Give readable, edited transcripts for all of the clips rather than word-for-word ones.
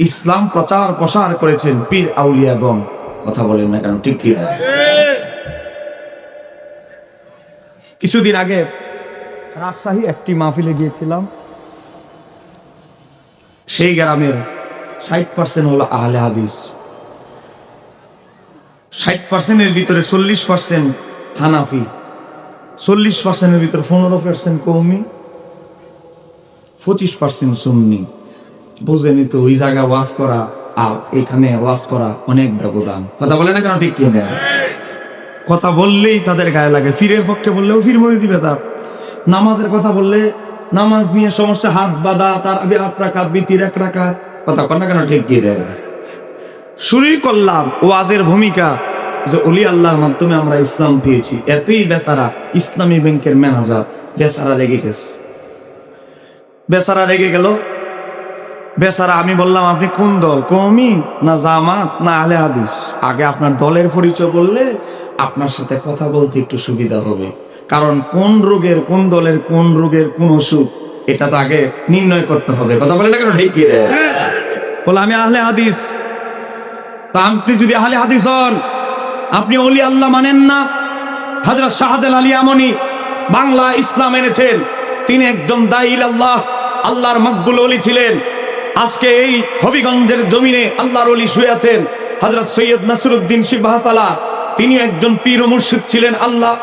ইসলাম প্রচার প্রসার করেছেন পীর আউলিয়াগণ। কথা বলেন না কেন, ঠিক কি? কিছুদিন আগে রাজশাহী একটি মাহফিলে গিয়েছিলাম। সেই গ্রামের 60% হলো আহলে হাদিস, 60%-এর ভিতরে 40% হানাফি, 40%-এর ভিতরে 15% কওমি, 25% সুন্নি। বুঝেনি তো, ওই জায়গা ওয়াজ করা আর এখানে ওয়াজ করা অনেক ব্যবধান। কথা বলে না কেন, ঠিক কি? কথা বললেই তাদের গায়ে লাগে, ফিরের পক্ষে বললেও ফির মরে দিবে তার। নামাজের কথা বললে নামাজ নিয়ে সমস্যা, হাত বাঁধা, তার 8 রাকাত, বিতির 1 রাকাত। কথা বলে না কেন, ঠিক কি? শুরুই করলাম ওয়াজের ভূমিকা যে ওলি আল্লাহর মাধ্যমে আমরা ইসলাম পেয়েছি। এতেই বেচারা ইসলামী ব্যাংকের ম্যানেজার বেচারা রেগে গেছে, বেচারা রেগে গেল। বেচারা, আমি বললাম আপনি কোন দল, কওমি না জামাত না আহলে হাদিস? আগে আপনার দলের পরিচয় বললে আপনার সাথে কথা বলতে একটু সুবিধা হবে, কারণ কোন রোগের কোন দলের কোন রোগের কোন অসুখ এটা তো আগে নির্ণয় করতে হবে। কথা বলে না কেন, ঠিক কি? বলে আমি আহলে হাদিস। তা আপনি যদি আহলে হাদিস হন, আপনি ওলি আল্লাহ মানেন না? হযরত শাহজালাল আলী আমনী বাংলা ইসলাম এনেছেন, তিনি একজন দাঈল আল্লাহ, আল্লাহর মকবুল ওলি ছিলেন। আজকে এই হবিগঞ্জের জমিনে আল্লাহর ওলি শুয়ে আছেন হযরত সৈয়দ নাসিরউদ্দিন শিবহাসালা, তিনি একজন পীর ও মুর্শিদ ছিলেন,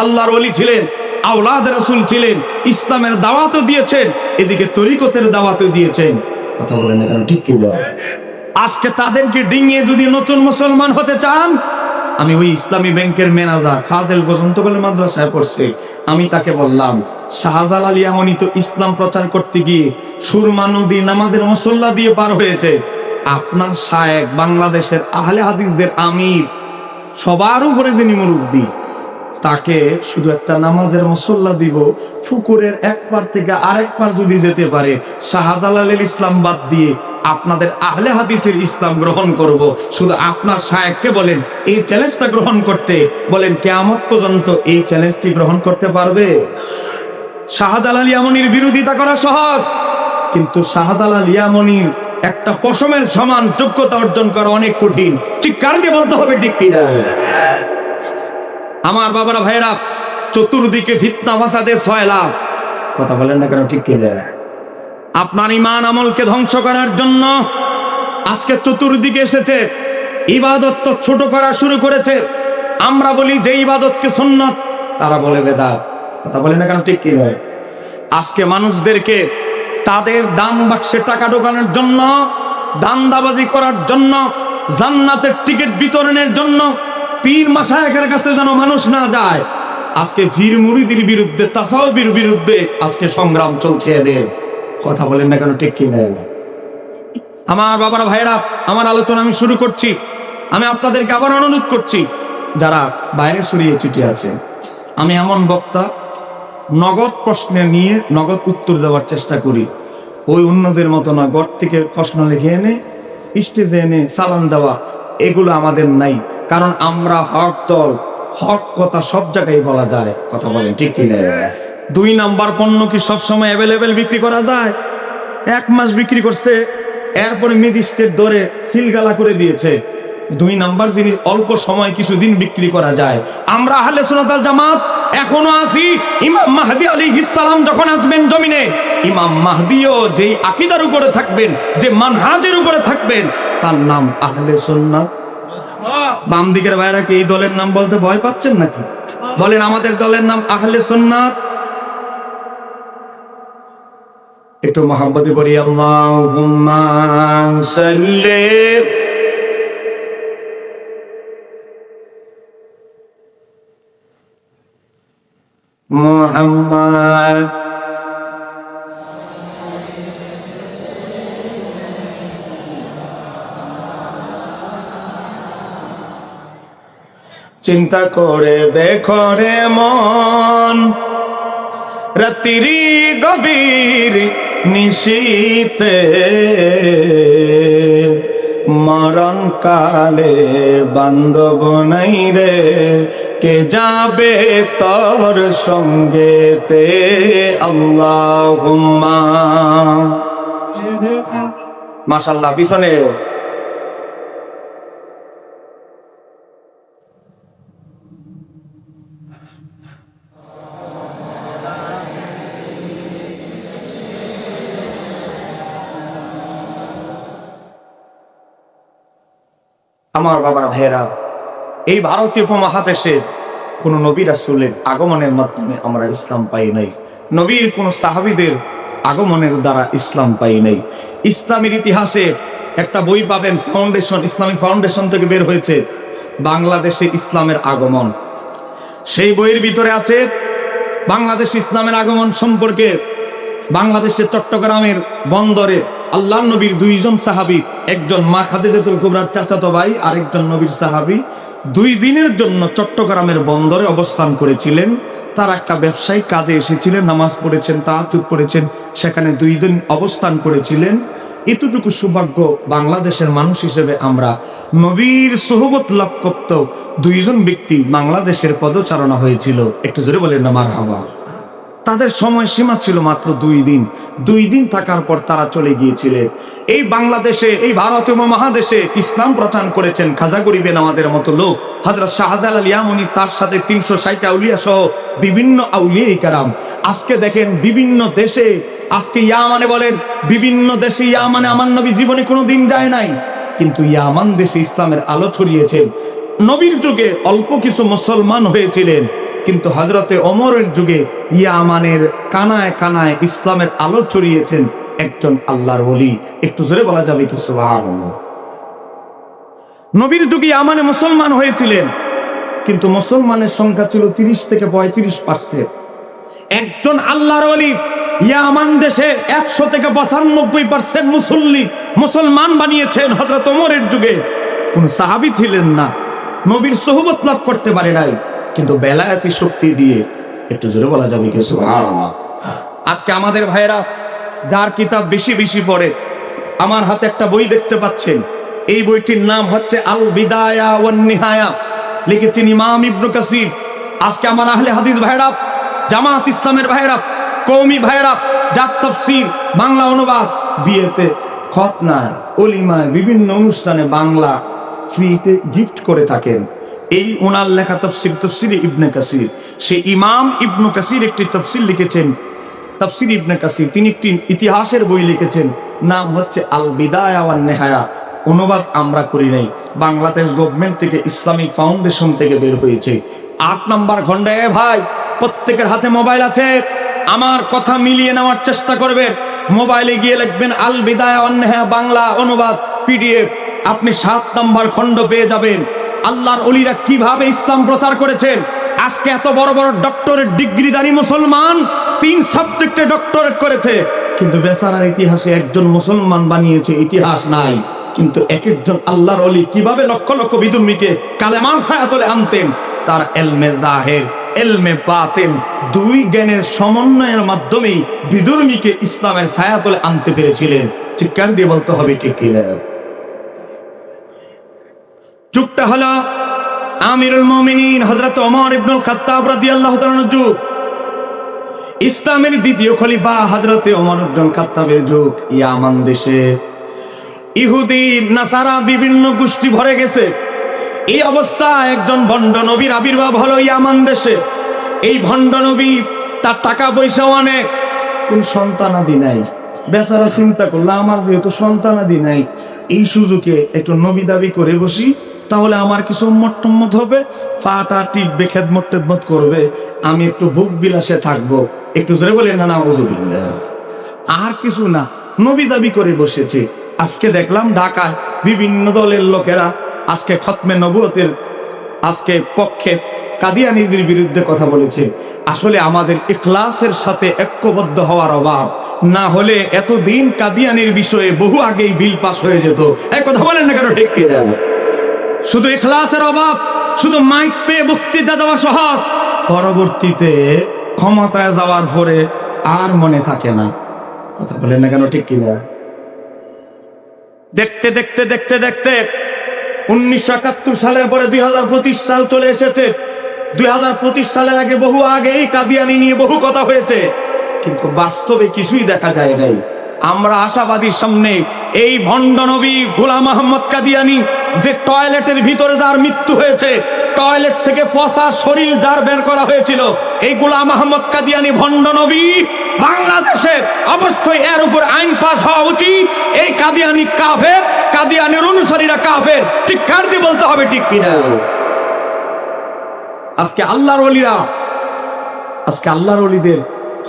আল্লাহর ওলি ছিলেন, আওলাদ রাসূল ছিলেন, ইসলামের দাওয়াতও দিয়েছেন, এদিকে তরিকতের দাওয়াতও দিয়েছেন। কথা বলেন না কেন, ঠিক কি? আজকে তাদেরকে ডিঙিয়ে যদি নতুন মুসলমান হতে চান, আমি ওই ইসলামী ব্যাংকের ম্যানেজার ফাজেল বসন্তকলের মাদ্রাসায় পড়ছে, আমি তাকে বললাম শাহজালাল আলী আমনী তো ইসলাম প্রচার করতে গিয়ে সুরমা নদী নামাজের মুসল্লা দিয়ে পার হয়েছে। আপনার শায়েখ বাংলাদেশের আহলে হাদিসদের আমির, সবার উপরে যিনি মুরব্বী, তাকে শুধু একটা নামাজের মুসল্লা দিব, পুকুরের এক পার থেকে আরেক পার যদি যেতে পারে, শাহজালালের ইসলাম বাদ দিয়ে আপনাদের আহলে হাদিসের ইসলাম গ্রহণ করব। শুধু আপনার শায়েখকে বলেন এই চ্যালেঞ্জটা গ্রহণ করতে, বলেন কিয়ামত পর্যন্ত এই চ্যালেঞ্জটি গ্রহণ করতে পারবে? শাহজালাল আলী আমনীর বিরোধিতা করা সহজ, কিন্তু শাহজালাল আলী আমনীর একটা পশমের সমান যোগ্যতা অর্জন করা অনেক কঠিন। চিৎকার দিয়ে বলতে হবে, ঠিক কি না? আমার বাবারা ভাইরা, চতুর্দিকে ফিতনা ফাসাদের সয়লাভ। কথা বলেন না কেন, ঠিক কি? আপনার ঈমান আমলকে ধ্বংস করার জন্য আজকে চতুর্দিকে এসেছে। ইবাদত তো ছোট করা শুরু করেছে। আমরা বলি যে ইবাদতকে সুন্নাত, তারা বলে বেদাত। কথা বলেন না কেন, ঠিক কি? আজকে মানুষদেরকে তাদের দান বাক্সে টাকা ঢোকানোর জন্য, দান্দাবাজি করার জন্য, জান্নাতের টিকিট বিতরণের জন্য পীর মাশায়েখের কাছে যেন মানুষ না যায়, আজকে পীর মুরিদের বিরুদ্ধে, তাসাউফের বিরুদ্ধে আজকে সংগ্রাম চলছে এদের। কথা বলেন না কেন, ঠিক কি না? আমার বাবারা ভাইরা, আমার আলোচনা আমি শুরু করছি। আমি আপনাদেরকে আবার অনুরোধ করছি, যারা বাইরে ছড়িয়ে ছিটিয়ে আছে, আমি এমন বক্তা, নগদ প্রশ্নে নিয়ে নগদ উত্তর দেওয়ার চেষ্টা করি। ওই অন্যদের মতো না, ঘর থেকে প্রশ্ন লিখে এনে স্টেজে এনে চালান দেওয়া, এগুলো আমাদের নাই। কারণ আমরা হক দল, হক কথা সব জায়গায় বলা যায়। কথা বলেন, ঠিক কি না? 2 নাম্বার পণ্য কি সবসময় অ্যাভেলেবেল বিক্রি করা যায়? 1 মাস বিক্রি করছে, এরপরে ম্যাজিস্ট্রেট ধরে সিলগালা করে দিয়েছে। 2 নাম্বার জিনিস অল্প সময় কিছুদিন বিক্রি করা যায়। আমরা আহলে সুন্নাত ওয়াল জামাত এখনো আছি। ইমাম মাহদী আলাইহিস সালাম যখন আসবেন জমিনে, ইমাম মাহদীও যেই আকীদার উপরে থাকবেন, যে মানহাজের উপরে থাকবেন, তার নাম আহলে সুন্নাত। বাম দিকের ভাইরা কি এই দলের নাম বলতে ভয় পাচ্ছেন নাকি? বলেন আমাদের দলের নাম আহলে সুন্নাত। একটু মহব্বতে পড়ি, আল্লাহুম্মা সাল্লি মুহাম্মদ। চিন্তা করে দেখো রে মন, রাত্রি গভীর নিশীতে, মরণ কালে বান্ধব নাই রে, কে যাবে তোর সঙ্গেতে। আল্লাহুম্মা। মাশাআল্লাহ, পিছনে আমার বাবা ভাইয়েরা, এই ভারতীয় উপমহাদেশে কোন নবী রাসূলের আগমনের মাধ্যমে আমরা ইসলাম পাই নাই, নবীর কোন সাহাবীদের আগমনের দ্বারা ইসলাম পাই নাই। ইসলামের ইতিহাসে একটা বই পাবেন, ফাউন্ডেশন, ইসলামিক ফাউন্ডেশন থেকে বের হয়েছে বাংলাদেশে ইসলামের আগমন। সেই বইয়ের ভিতরে আছে বাংলাদেশ ইসলামের আগমন সম্পর্কে। বাংলাদেশের চট্টগ্রামের বন্দরে আল্লাহর নবীর দুইজন সাহাবী, একজন মা খাদিজাতুল কুবরার চাচাতো ভাই, আরেকজন নবীর সাহাবী, 2 দিনের জন্য চট্টগ্রামের বন্দরে অবস্থান করেছিলেন। তার একটা ব্যবসায়িক কাজে এসেছিলেন, নামাজ পড়েছেন, তাহাজ্জুদ পড়েছেন, সেখানে 2 দিন অবস্থান করেছিলেন। এতটুকু সৌভাগ্য বাংলাদেশের মানুষ হিসেবে আমরা, নবীর সোহবত লাভ করত 2 জন ব্যক্তি বাংলাদেশের পদচারণা হয়েছিল। একটু জোরে বলেন না মারহাবা। তাদের সময় সীমা ছিল মাত্র 2 দিন। 2 দিন থাকার পর তারা চলে গিয়েছিলেন। এই বাংলাদেশে, এই ভারতীয় মহাদেশে ইসলাম প্রচার করেছেন খাজা গরিবে নামাজের মতো লোক, হযরত শাহজালাল ইয়ামানি, তার সাথে 360 আউলিয়া সহ বিভিন্ন আউলিয়া কেরাম। আজকে দেখেন বিভিন্ন দেশে, আজকে ইয়ামানে বলেন, বিভিন্ন দেশে ইয়ামানে আমার নবী জীবনে কোনোদিন যায় নাই, কিন্তু ইয়ামান দেশে ইসলামের আলো ছড়িয়েছেন। নবীর যুগে অল্প কিছু মুসলমান হয়েছিলেন, কিন্তু হযরতে ওমরের যুগে ইয়ামানের কানায় কানায় ইসলামের আলো ছড়িয়েছেন একজন আল্লাহর ওলি। একটু জোরে বলা যাবে কি সুবহানাল্লাহ। নবীর যুগে ইয়ামানে মুসলমান হয়েছিলেন, কিন্তু মুসলমানের সংখ্যা ছিল 30 থেকে 35%। একজন আল্লাহর ওলি ইয়ামান দেশে 100 থেকে 95% মুসলমান বানিয়েছেন হযরত ওমরের যুগে। কোন সাহাবী ছিলেন না, নবীর সোহবত লাভ করতে পারে নাই, কিন্তু বেলায়েতি শক্তি দিয়ে, একটু জোরে বলা যাবে কি সুবহানাল্লাহ। আজকে আমাদের ভাইরা যার কিতাব বেশি বেশি পড়ে, আমার হাতে একটা বই দেখতে পাচ্ছেন, এই বইটির নাম হচ্ছে আল বিদায়া ওয়ান নিহায়া, লিখেছেন ইমাম ইবনে কাসির। আজকে আমার আহলে হাদিস ভাইরা, জামাত ইসলামের ভাইরা, কওমি ভাইরা, যার তাফসীর বাংলা অনুবাদ বিয়েতে, খতনায়, ওলিমায়, বিভিন্ন অনুষ্ঠানে বাংলা ফ্রিতে গিফট করে থাকেন, এই ওনার লেখা তাফসীর, তাফসীর ইবনে কাসির। সেই ইমাম ইবনে কাসির একটি তাফসীর লিখেছেন, তাফসীর ইবনে কাসির। তিনি একটি ইতিহাসের বই লিখেছেন, নাম হচ্ছে আল বিদায়া ওয়ান নিহায়া। অনুবাদ আমরা করি নাই, বাংলাদেশ গভর্নমেন্ট থেকে, ইসলামিক ফাউন্ডেশন থেকে বের হয়েছে। 8 নম্বর খণ্ডে ভাই, প্রত্যেকের হাতে মোবাইল আছে, আমার কথা মিলিয়ে নেওয়ার চেষ্টা করবে। মোবাইলে গিয়ে লিখবেন আল বিদায়া ওয়ান নিহায়া বাংলা অনুবাদ PDF, আপনি 7 নম্বর খণ্ড পেয়ে যাবেন। আল্লাহর ওলিরা কিভাবে ইসলাম প্রচার করেছেন। আজকে এত বড় বড় ডক্টরেট ডিগ্রিধারী মুসলমান 3 সাবজেক্টে ডক্টরেট করেছে, কিন্তু বেচারার ইতিহাসে একজন মুসলমান বানিয়েছে ইতিহাস নাই। কিন্তু এক একজন আল্লাহর ওলি কিভাবে লক্ষ লক্ষ বিধর্মীকে কালেমার ছায়াতলে আনতেন, তার এলমে জাহের, এলমে বাতিন, 2 জ্ঞানের সমন্বয়ের মাধ্যমেই বিধর্মীকে ইসলামের ছায়াতলে আনতে পেরেছিলেন। চিৎকার দিয়ে বলতে হবে কে কিনা। যুগটা হলো আমিরুল মুমিনিন হযরত ওমর ইবনুল খাত্তাব রাদিয়াল্লাহু তাআলার যুগ। ইসলামের দ্বিতীয় খলিফা হযরত ওমর ইবনুল খাত্তাবের যুগ। ইয়ামান দেশে ইহুদি নাসারা বিভিন্ন গোষ্ঠী ভরে গেছে। এই অবস্থায় একজন ভণ্ড নবীর আবির্ভাব হলো ইয়ামান দেশে। এই ভণ্ড নবী, তার টাকা পয়সা অনেক, কোন সন্তানাদি নাই। বেচারা চিন্তা করলো, আমার যেহেতু সন্তানাদি নাই, এই সুযোগে একটু নবী দাবি করে বসি, তাহলে আমার কিছু উম্মত টম্মত হবে, পাটা টিপবে, খেদমত টেদমত করবে, আমি একটু ভোগ বিলাসে থাকবো। একটু জোরে বলেন না নাউযুবিল্লাহ। আর কিছু না, নবী দাবি করে বসেছে। আজকে দেখলাম ঢাকায় বিভিন্ন দলের লোকেরা আজকে খতমে নবুয়তের আজকে পক্ষে কাদিয়ানীদের বিরুদ্ধে কথা বলেছে। আসলে আমাদের ইখলাসের সাথে ঐক্যবদ্ধ হওয়ার অভাব, না হলে এতদিন কাদিয়ানীর বিষয়ে বহু আগেই বিল পাস হয়ে যেত। এই কথা বলেন না কেন, ঠিক কিনা? শুধু ইখলাসের অভাব, শুধু মাইক পেয়ে বক্তৃতা দেওয়া সহজ, পরবর্তীতে ক্ষমতায় যাওয়ার পরে আর মনে থাকে না। কথা বলেন না কেন, ঠিক কিনা? দেখতে দেখতে দেখতে দেখতে 1971 সালের পরে 2025 সাল চলে এসেছে। 2025 সালের আগে, বহু আগেই কাদিয়ানী নিয়ে বহু কথা হয়েছে, কিন্তু বাস্তবে কিছুই দেখা যায় নাই। আমরা আশাবাদীর সামনে এই ভণ্ড নবী গোলাম আহমদ কাদিয়ানী, যে টয়লেটের ভিতরে যার মৃত্যু হয়েছে, টয়লেট থেকে পচা শরীর যার বের করা হয়েছিল, এই গোলাম আহমদ কাদিয়ানী ভণ্ড নবী, বাংলাদেশে অবশ্যই এর উপর আইন পাস হওয়া উচিত। এই কাদিয়ানী কাফের, কাদিয়ানের অনুসারীরা কাফের, ঠিক কার দিয়ে বলতে হবে, ঠিক কিনা? আজকে আল্লাহর ওলিরা, আজকে আল্লাহর ওলিদের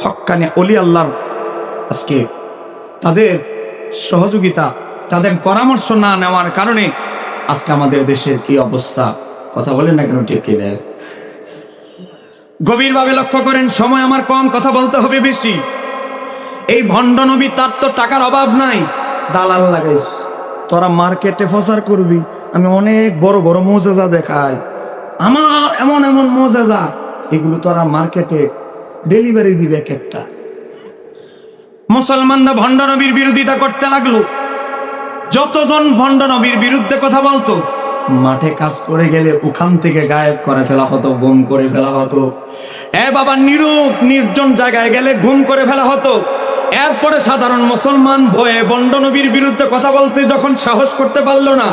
হক্কানে ওলি আল্লাহর আজকে তাদের সহযোগিতা, তাদের পরামর্শ না নেওয়ার কারণে আজকে আমাদের দেশের কি অবস্থা, কথা বলেন না কেন, ঠিক কিনা? গভীরভাবে লক্ষ্য করেন, সময় আমার কম, কথা বলতে হবে বেশি। এই ভণ্ড নবী, তার তো টাকার অভাব নাই, দালাল লাগাইস, তোরা মার্কেটে প্রচার করবি, আমি অনেক বড় বড় মোজেজা দেখাই, আমার এমন এমন মোজেজা, এগুলো তোরা মার্কেটে ডেলিভারি দিবে এক একটা। মুসলমানরা ভণ্ড নবীর বিরোধিতা করতে লাগলো। যতজন ভণ্ড নবীর বিরুদ্ধে কথা বলতো, মাঠে কাজ করে গেলে ওখান থেকে গায়েব করে ফেলা হতো, গুম করে ফেলা হতো। বাবা, নীরব নির্জন জায়গায় গেলে গুম করে ফেলা হতো। এরপরে সাধারণ মুসলমান ভয়ে ভণ্ড নবীর বিরুদ্ধে কথা বলতে যখন সাহস করতে পারলো না,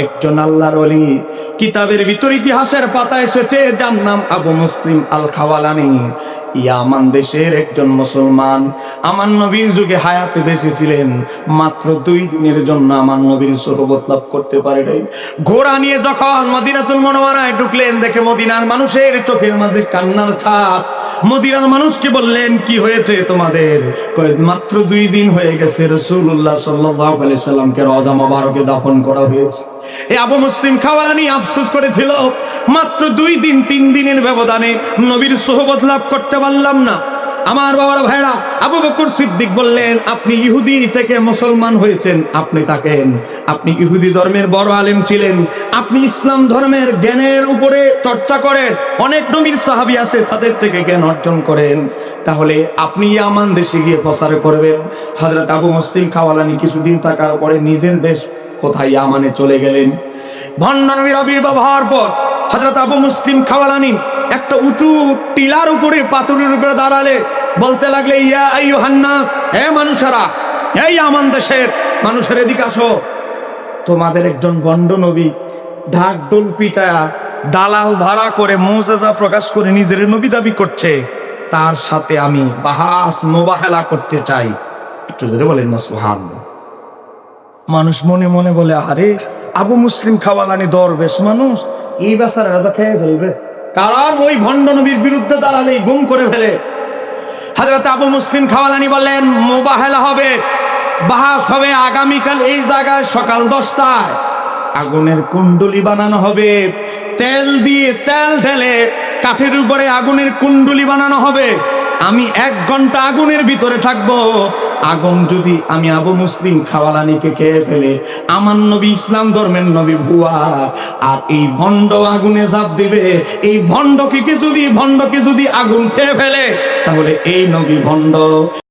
একজন আল্লাহর ওলি, কিতাবের ভিতর ইতিহাসের পাতা এসেছে, যার নাম আবু মুসলিম আল খাওয়ালানি, ইয়ামান দেশের একজন মুসলমান, আমার নবীর যুগে হায়াতে বেঁচে ছিলেন, মাত্র 2 দিনের জন্য আমার নবীর সোহবত লাভ করতে পারে নাই। ঘোড়া নিয়ে যখন মদিনাতুল মুনাওয়ারায় ঢুকলেন, দেখে মদিনার মানুষের চোখের মাঝে কান্নার ছাপ। মদিনার মানুষকে বললেন, কি হয়েছে তোমাদের? মাত্র 2 দিন হয়ে গেছে রাসূলুল্লাহ সাল্লাল্লাহু আলাইহি সাল্লামকে রওজা মোবারকে দাফন করা হয়েছে। এই আবু মুসলিম খাওয়ালানি আফসোস করেছিল, মাত্র 2 দিন 3 দিনের ব্যবধানে নবীর সোহবত লাভ করতে পারলাম না। আমার বাবার ভাইরা, আবু বকর সিদ্দিক বললেন, আপনি ইহুদি থেকে মুসলমান হয়েছেন, আপনি থাকেন, আপনি ইহুদি ধর্মের বড় আলেম ছিলেন, আপনি ইসলাম ধর্মের জ্ঞানের উপরে চর্চা করেন, অনেক নবীর সাহাবী আছে, তাদের থেকে জ্ঞান অর্জন করেন, তাহলে আপনি ইয়ামান দেশে গিয়ে প্রচার করবেন। হযরত আবু মুসলিম খাওয়ালানি কিছুদিন থাকার পরে নিজের দেশ কোথায় ইয়ামানে চলে গেলেন। ভণ্ড নবীর আবির্ভাব হওয়ার পর হযরত আবু মুসলিম খাওয়ালানি একটা উঁচু টিলার উপরে, পাথরের উপরে দাঁড়ালে বলতে লাগলে, ইয়া আইয়ুহান নাস, হে মানুষেরা, এই ইয়ামান দেশের মানুষের এদিকে আসো, তোমাদের একজন ভণ্ড নবী ঢাক ঢোল পিটায়া দালাল ভাড়া করে মুজিজা প্রকাশ করে নিজের নবী দাবি করছে, তার সাথে আমি বাহাস মোবাহেলা করতে চাই। একটু ধরে বলেন না সুবহানাল্লাহ। মানুষ মনে মনে বলে, আরে আবু মুসলিম খাওয়ালানি দরবেশ মানুষ, এই বেচারারা তো খেয়ে ফেলবে, কারণ ওই ভণ্ড নবীর বিরুদ্ধে দাঁড়ালেই গুম করে ফেলে। হযরত আবু মুসলিম খাওয়ালানি বললেন, মোবাহেলা হবে, বাহাস হবে, আগামীকাল এই জায়গায় সকাল 10টায় আগুনের কুণ্ডলি বানানো হবে, তেল দিয়ে তেল ঢেলে কাঠের উপরে আগুনের কুণ্ডলি বানানো হবে, আমি 1 ঘন্টা আগুনের ভিতরে থাকবো। আগুন যদি আমি আবু মুসলিম খাওয়ালানিকে খেয়ে ফেলে, আমার নবী ইসলাম ধর্মের নবী ভুয়া, আর এই ভণ্ড আগুনে ঝাঁপ দিবে। এই ভণ্ডকে যদি আগুন খেয়ে ফেলে, তাহলে এই নবী ভণ্ড।